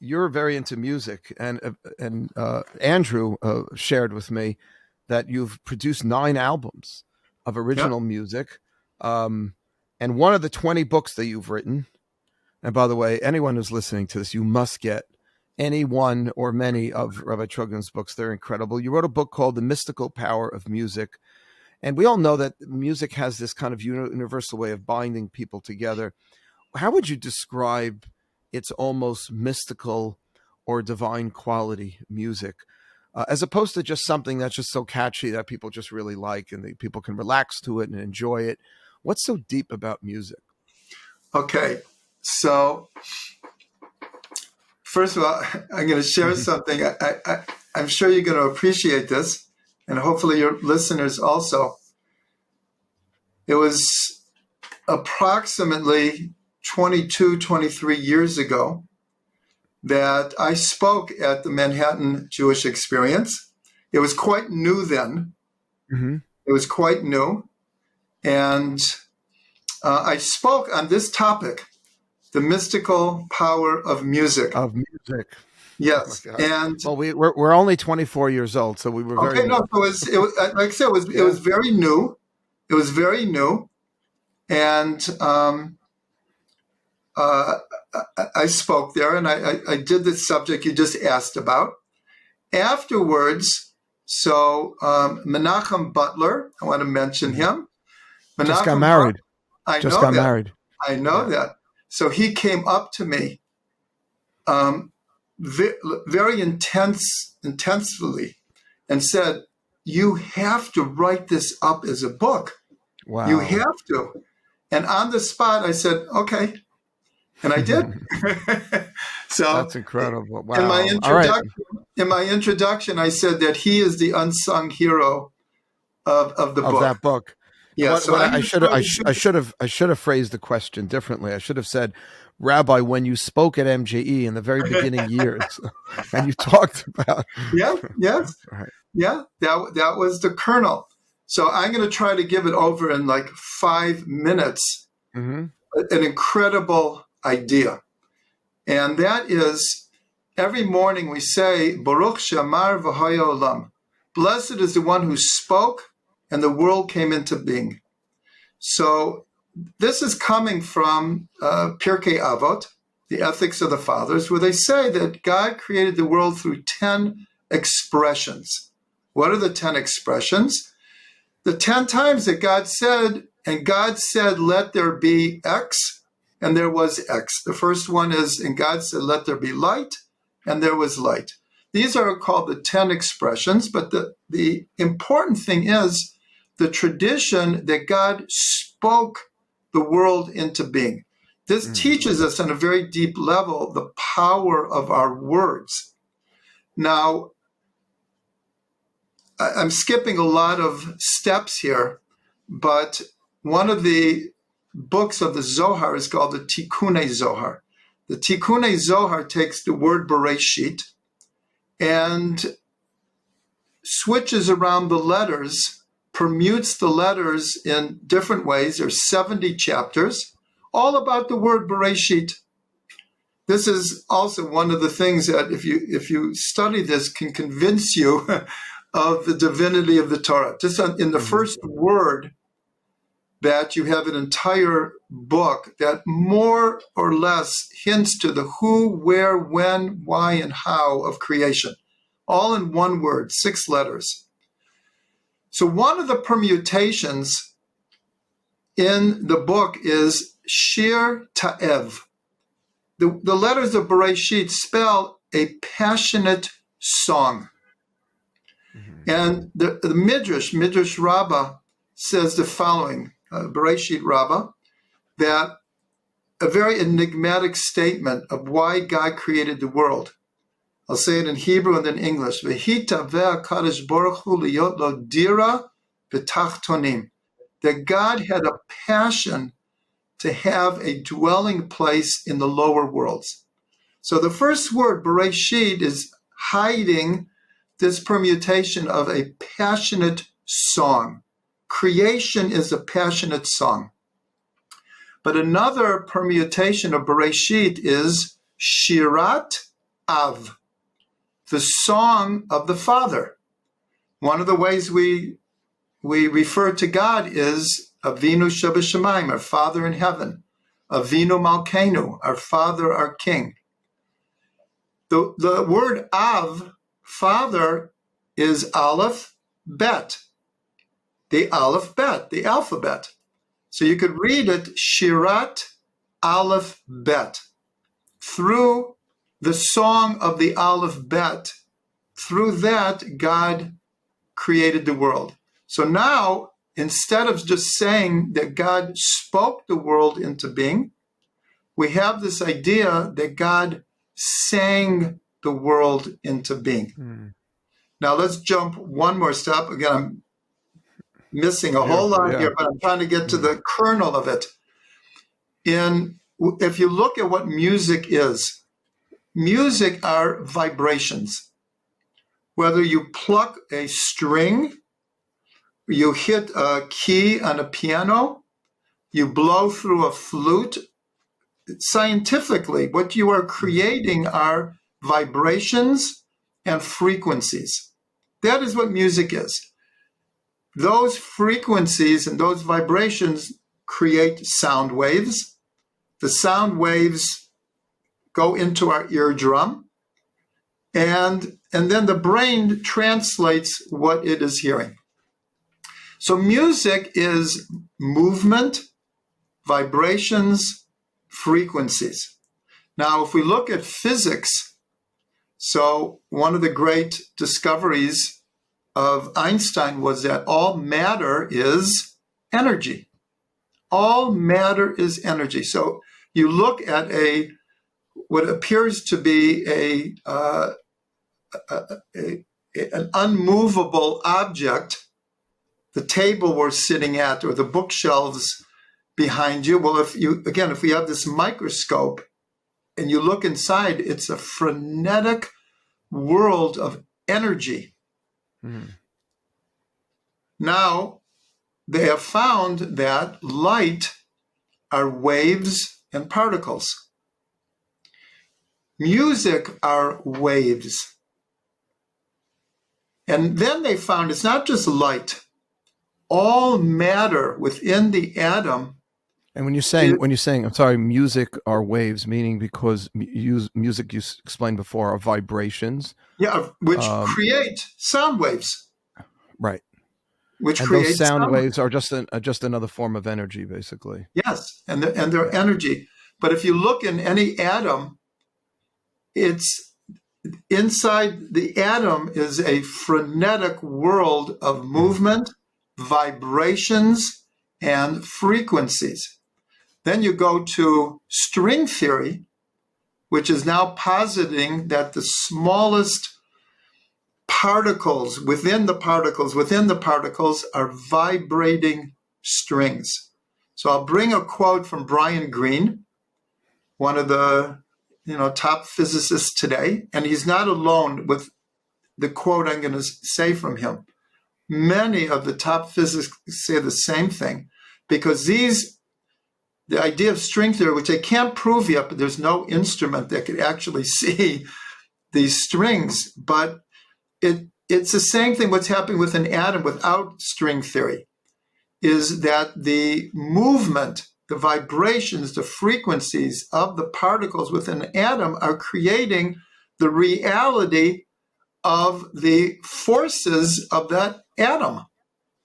you're very into music, and Andrew shared with me that you've produced 9 albums of original music, and one of the 20 books that you've written. And by the way, anyone who's listening to this, you must get any one or many of Rabbi Trugman's books. They're incredible. You wrote a book called The Mystical Power of Music. And we all know that music has this kind of universal way of binding people together. How would you describe its almost mystical or divine quality music, as opposed to just something that's just so catchy that people just really like and people can relax to it and enjoy it? What's so deep about music? Okay, so first of all, I'm going to share something. I'm sure you're going to appreciate this, and hopefully your listeners also. It was approximately 22, 23 years ago that I spoke at the Manhattan Jewish Experience. It was quite new then. Mm-hmm. It was quite new. And I spoke on this topic, the mystical power of music. Of music. Yes. Oh, and well, we're only 24 years old, so we were very okay. No, it was like I said, it was very new. It was very new, and I spoke there, and I did the subject you just asked about. Afterwards, so Menachem Butler, I want to mention him. Menachem just got married. I know that. So he came up to me very intensely and said, "You have to write this up as a book. Wow. You have to." And on the spot, I said, "Okay." And I did. So that's incredible. Wow. In my introduction, I said that he is the unsung hero of the book. Of that book. Yeah. I should have phrased the question differently. I should have said, Rabbi, when you spoke at MJE in the very beginning years, and you talked about yes. Right. Yeah, that was the kernel. So I'm going to try to give it over in like 5 minutes. Mm-hmm. An incredible idea. And that is, every morning we say, Baruch Shamar v'haya olam. Blessed is the one who spoke and the world came into being. So this is coming from Pirkei Avot, the Ethics of the Fathers, where they say that God created the world through 10 expressions. What are the 10 expressions? The 10 times that God said, and God said, let there be X, and there was X. The first one is, and God said, let there be light, and there was light. These are called the 10 expressions, but the important thing is the tradition that God spoke the world into being. This teaches us on a very deep level the power of our words. Now, I'm skipping a lot of steps here, but one of the books of the Zohar is called the Tikkunei Zohar. The Tikkunei Zohar takes the word Bereshit and switches around the letters, permutes the letters in different ways. There's 70 chapters, all about the word Bereshit. This is also one of the things that if you study this can convince you of the divinity of the Torah. Just in the first word, that you have an entire book that more or less hints to the who, where, when, why, and how of creation, all in one word, 6 letters. So one of the permutations in the book is Shir Ta'ev. The letters of Bereshit spell a passionate song. Mm-hmm. And the Midrash Rabbah says the following, Bereshit Rabbah, that a very enigmatic statement of why God created the world. I'll say it in Hebrew and then English. V'hita ve'akadosh baruch hu liyot lo dira b'tachtonim. That God had a passion to have a dwelling place in the lower worlds. So the first word, Bereshit, is hiding this permutation of a passionate song. Creation is a passionate song. But another permutation of Bereshit is Shirat Av, the song of the Father. One of the ways we refer to God is Avinu Shebashamayim, our Father in heaven. Avinu Malkeinu, our Father, our King. The word Av, Father, is Aleph, Bet. The Aleph, Bet, the alphabet. So you could read it Shirat Aleph, Bet. Through the song of the Aleph, Bet, through that, God created the world. So now, instead of just saying that God spoke the world into being, we have this idea that God sang the world into being. Now let's jump one more step. Again, I'm missing a whole lot here, but I'm trying to get to the kernel of it. If you look at what music is, music are vibrations. Whether you pluck a string, you hit a key on a piano, you blow through a flute, scientifically, what you are creating are vibrations and frequencies. That is what music is. Those frequencies and those vibrations create sound waves. The sound waves go into our eardrum, and then the brain translates what it is hearing. So music is movement, vibrations, frequencies. Now, if we look at physics, so one of the great discoveries of Einstein was that all matter is energy. All matter is energy. So you look at what appears to be an unmovable object, the table we're sitting at or the bookshelves behind you. Well, if we have this microscope and you look inside, it's a frenetic world of energy. Now, they have found that light are waves and particles. Music are waves. And then they found it's not just light. All matter within the atom. And when you're saying, I'm sorry, music are waves, meaning because music, you explained before, are vibrations. Yeah, which create sound waves. Right. Which and create those sound waves are just another form of energy, basically. Yes, and they're energy. But if you look in any atom, it's inside the atom is a frenetic world of movement, vibrations, and frequencies. Then you go to string theory, which is now positing that the smallest particles within the particles are vibrating strings. So I'll bring a quote from Brian Greene, one of the top physicists today, and he's not alone with the quote I'm going to say from him. Many of the top physicists say the same thing, because the idea of string theory, which they can't prove yet, but there's no instrument that could actually see these strings, but it's the same thing what's happening with an atom without string theory, is that the movement, the vibrations, the frequencies of the particles within an atom are creating the reality of the forces of that atom.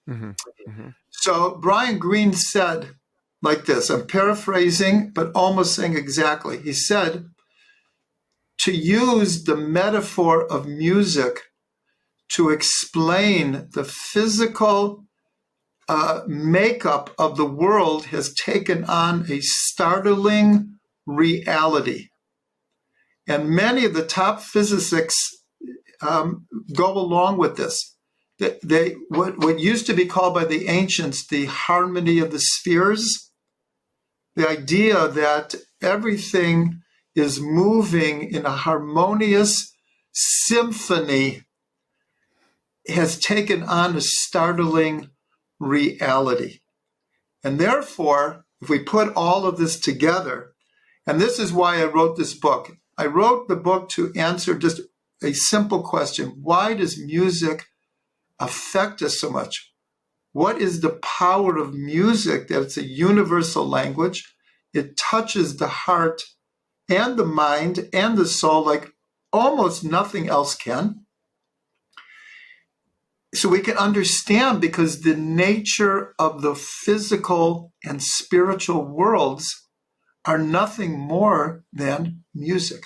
Mm-hmm. Mm-hmm. So Brian Greene said like this, I'm paraphrasing, but almost saying exactly. He said, to use the metaphor of music to explain the physical makeup of the world has taken on a startling reality. And many of the top physicists go along with this. What used to be called by the ancients the harmony of the spheres, the idea that everything is moving in a harmonious symphony, has taken on a startling reality. And therefore, if we put all of this together, and this is why I wrote this book, I wrote the book to answer just a simple question. Why does music affect us so much? What is the power of music that it's a universal language? It touches the heart and the mind and the soul like almost nothing else can. So we can understand, because the nature of the physical and spiritual worlds are nothing more than music.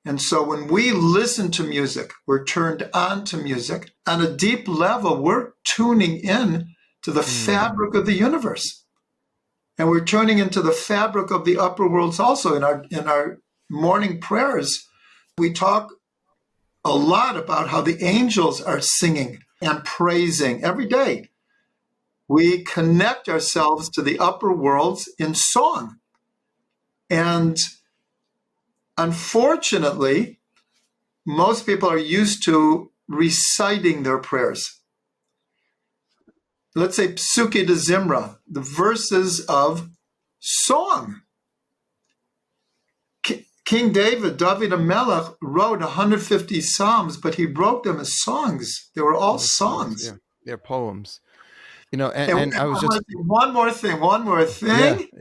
And so when we listen to music, we're turned on to music. On a deep level, we're tuning in to the fabric of the universe. And we're turning into the fabric of the upper worlds also. In our morning prayers, we talk a lot about how the angels are singing and praising every day. We connect ourselves to the upper worlds in song. And unfortunately, most people are used to reciting their prayers. Let's say Psuke de Zimra, the verses of song. King David HaMelech, wrote 150 psalms, but he wrote them as songs. They were all songs. Yeah, they're poems. And I was just one more thing.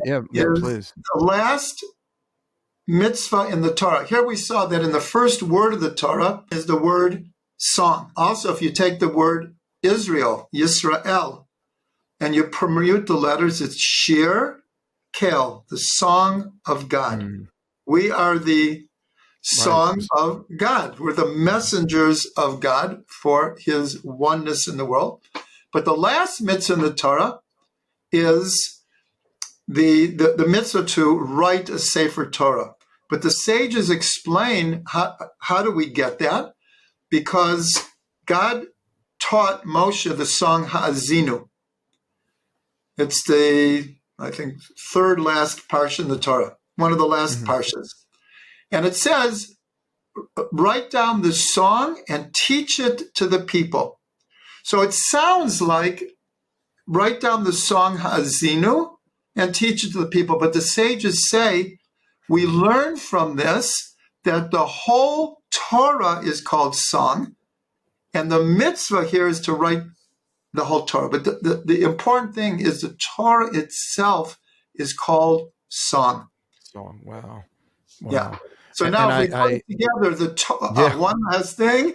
Yeah, please. The last mitzvah in the Torah. Here we saw that in the first word of the Torah is the word song. Also, if you take the word Israel, Yisrael, and you permute the letters, it's Shir Kel, the song of God. We are the song of God. We're the messengers of God for his oneness in the world. But the last mitzvah in the Torah is the mitzvah to write a Sefer Torah. But the sages explain how do we get that? Because God taught Moshe the song Ha'azinu. It's the, I think, third last parsha in the Torah, one of the last parshas. And it says, write down the song and teach it to the people. So it sounds like write down the song Ha'azinu and teach it to the people. But the sages say, we learn from this that the whole Torah is called song, and the mitzvah here is to write the whole Torah. But the important thing is the Torah itself is called song. Song, wow. Yeah. So now if we put together the one last thing,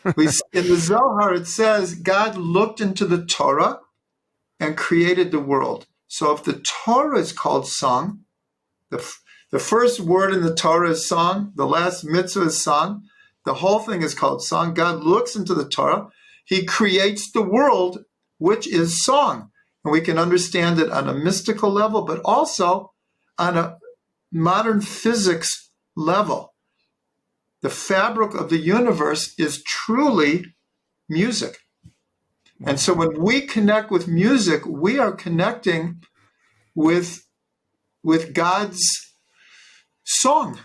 in the Zohar it says God looked into the Torah and created the world. So if the Torah is called song, the first word in the Torah is song, the last mitzvah is song, the whole thing is called song. God looks into the Torah, he creates the world, which is song. And we can understand it on a mystical level, but also on a modern physics level. The fabric of the universe is truly music. And so when we connect with music, we are connecting with God's song.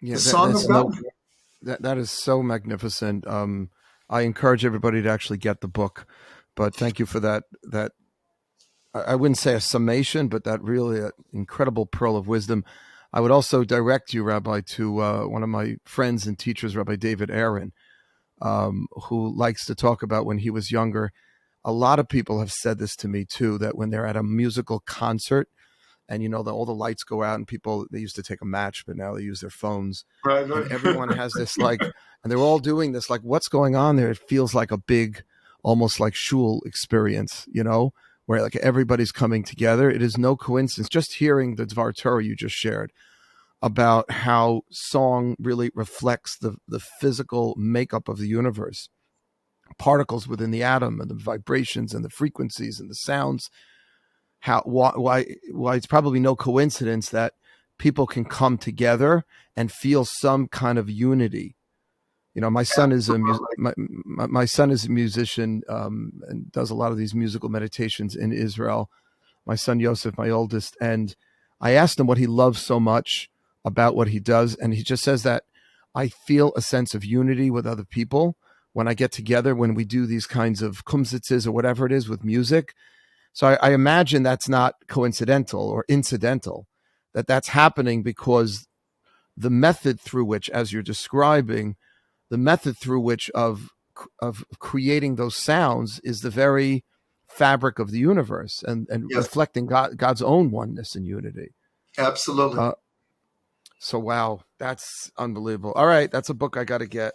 Yeah, the song of God. That is so magnificent. I encourage everybody to actually get the book. But thank you for that. I wouldn't say a summation, but that really incredible pearl of wisdom. I would also direct you, Rabbi, to one of my friends and teachers, Rabbi David Aaron, who likes to talk about when he was younger. A lot of people have said this to me too, that when they're at a musical concert and, all the lights go out and they used to take a match, but now they use their phones. Right. And everyone has this and they're all doing this, what's going on there? It feels like a big, almost like shul experience, where everybody's coming together. It is no coincidence. Just hearing the Dvar Torah you just shared about how song really reflects the physical makeup of the universe, particles within the atom and the vibrations and the frequencies and the sounds. Why it's probably no coincidence that people can come together and feel some kind of unity. My son is my son is a musician and does a lot of these musical meditations in Israel. My son Yosef, my oldest, and I asked him what he loves so much about what he does, and he just says that I feel a sense of unity with other people when I get together, when we do these kinds of kumsitzes or whatever it is with music. So I imagine that's not coincidental or incidental, that's happening because the method through which, as you're describing, the method through which of creating those sounds is the very fabric of the universe, and Yes. reflecting God's own oneness and unity. Absolutely. So wow, that's unbelievable. All right, that's a book I got to get.